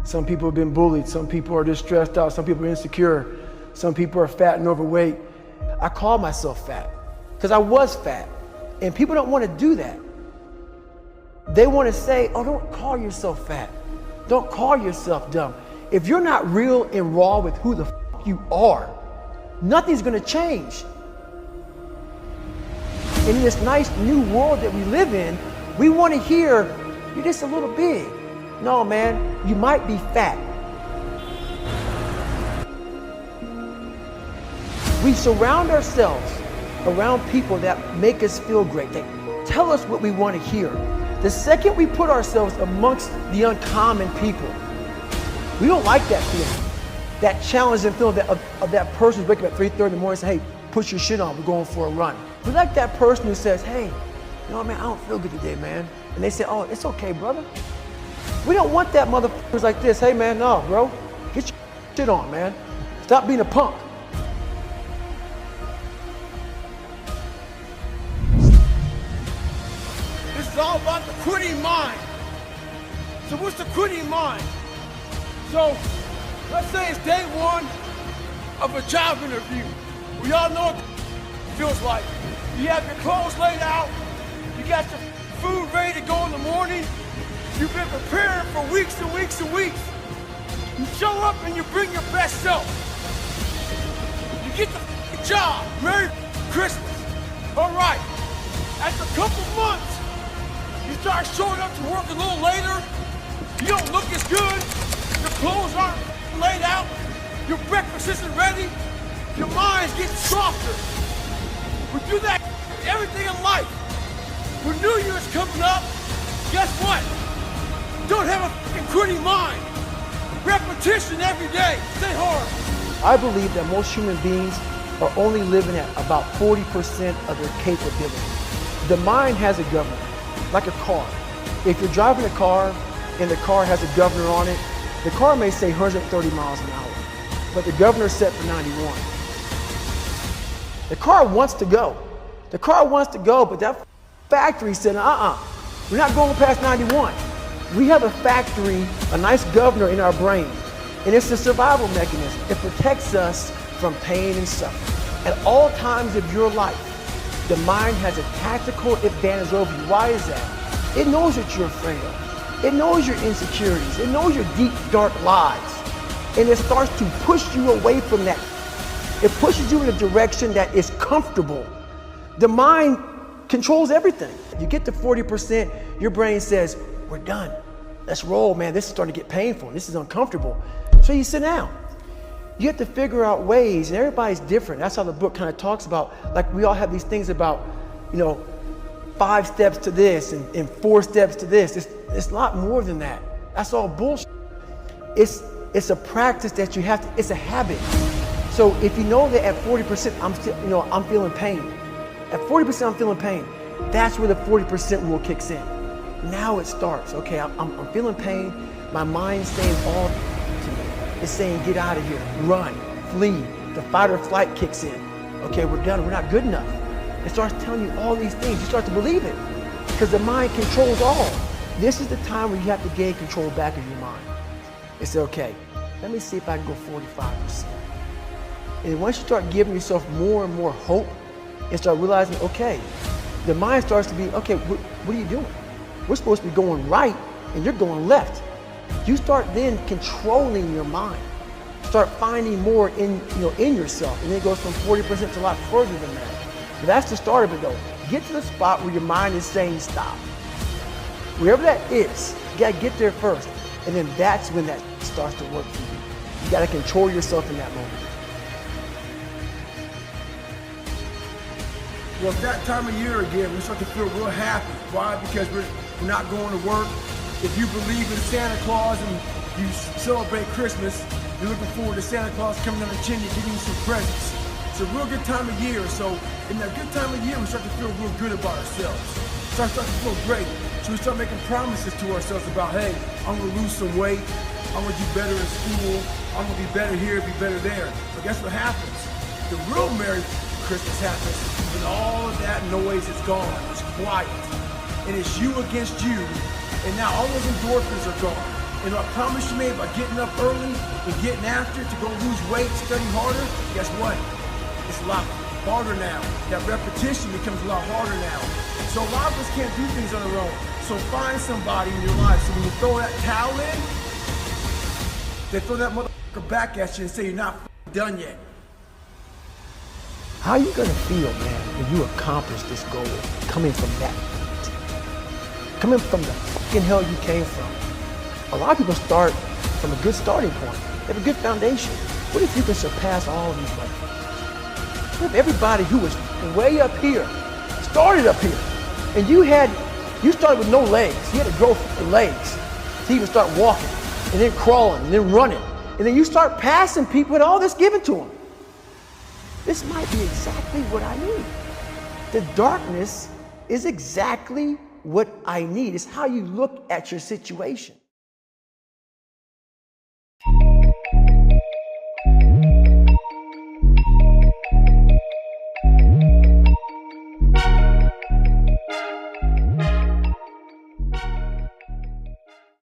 Some people have been bullied. Some people are just stressed out. Some people are insecure. Some people are fat and overweight. I call myself fat because I was fat. And people don't want to do that. They want to say, oh, don't call yourself fat. Don't call yourself dumb. If you're not real and raw with who the f you are, nothing's going to change. In this nice new world that we live in, we want to hear, you're just a little big. No, man, you might be fat. We surround ourselves around people that make us feel great. They tell us what we want to hear. The second we put ourselves amongst the uncommon people, we don't like that feeling. That challenging feeling of that person waking up at 3:30 in the morning and say, hey, put your shit on, we're going for a run. We like that person who says, hey, you know what, man, I don't feel good today, man. And they say, oh, it's okay, brother. We don't want that motherfuckers like this. Hey, man, no, bro, get your shit on, man. Stop being a punk. This is all about the quitting mind. So what's the quitting mind? So let's say it's day one of a job interview. We all know what it feels like. You have your clothes laid out. You got your food ready to go in the morning. You've been preparing for weeks and weeks and weeks. You show up and you bring your best self. You get the job. Merry Christmas. All right. After a couple months, you start showing up to work a little later. You don't look as good. Your clothes aren't laid out. Your breakfast isn't ready. Your mind's getting softer. We do that everything in life. When New Year's coming up, guess what? Don't have a fucking quitting mind. Repetition every day. Stay hard. I believe that most human beings are only living at about 40% of their capability. The mind has a governor, like a car. If you're driving a car and the car has a governor on it, the car may say 130 miles an hour, but the governor's set for 91. The car wants to go. The car wants to go, but that factory said, we're not going past 91. We have a factory, a nice governor in our brain, and it's a survival mechanism. It protects us from pain and suffering. At all times of your life, the mind has a tactical advantage over you. Why is that? It knows what you're afraid of. It knows your insecurities. It knows your deep, dark lies. And it starts to push you away from that. It pushes you in a direction that is comfortable. The mind controls everything. You get to 40%, your brain says, we're done. Let's roll, man. This is starting to get painful. This is uncomfortable. So you sit down. You have to figure out ways, and everybody's different. That's how the book kind of talks about, like we all have these things about, 5 steps to this and 4 steps to this. It's a lot more than that. That's all bullshit. It's a practice that you have to, it's a habit. So if you know that at 40%, I'm feeling pain. At 40% I'm feeling pain. That's where the 40% rule kicks in. Now it starts. Okay, I'm feeling pain. My mind's saying all to me. It's saying get out of here, run, flee. The fight or flight kicks in. Okay, we're done. We're not good enough. It starts telling you all these things. You start to believe it because the mind controls all. This is the time where you have to gain control back of your mind. It's okay. Let me see if I can go 45%. And once you start giving yourself more and more hope and start realizing, okay, the mind starts to be, okay, what are you doing? We're supposed to be going right and you're going left. You start then controlling your mind. Start finding more in yourself, and then it goes from 40% to a lot further than that. But that's the start of it though. Get to the spot where your mind is saying stop. Wherever that is, you gotta get there first. And then that's when that starts to work for you. You gotta control yourself in that moment. Well, it's that time of year again, we start to feel real happy. Why? Because we're not going to work. If you believe in Santa Claus and you celebrate Christmas, you're looking forward to Santa Claus coming down the chimney giving you some presents. It's a real good time of year. So in that good time of year, we start to feel real good about ourselves. Start to feel great. So we start making promises to ourselves about, hey, I'm gonna lose some weight. I'm gonna do better in school. I'm gonna be better here, be better there. But guess what happens? The real Merry Christmas happens when all of that noise is gone. It's quiet. And it's you against you. And now all those endorphins are gone. And I promise you, man, by getting up early and getting after it to go lose weight, study harder, guess what? It's a lot harder now. That repetition becomes a lot harder now. So a lot of us can't do things on our own. So find somebody in your life. So when you throw that towel in, they throw that motherfucker back at you and say you're not done yet. How are you gonna feel, man, when you accomplish this goal coming from that point? Coming from the fucking hell you came from. A lot of people start from a good starting point. They have a good foundation. What if you can surpass all of these motherfuckers? What if everybody who was way up here started up here, and you started with no legs. You had to grow the legs to even start walking, and then crawling, and then running, and then you start passing people with all this given to them. This might be exactly what I need. The darkness is exactly what I need. It's how you look at your situation.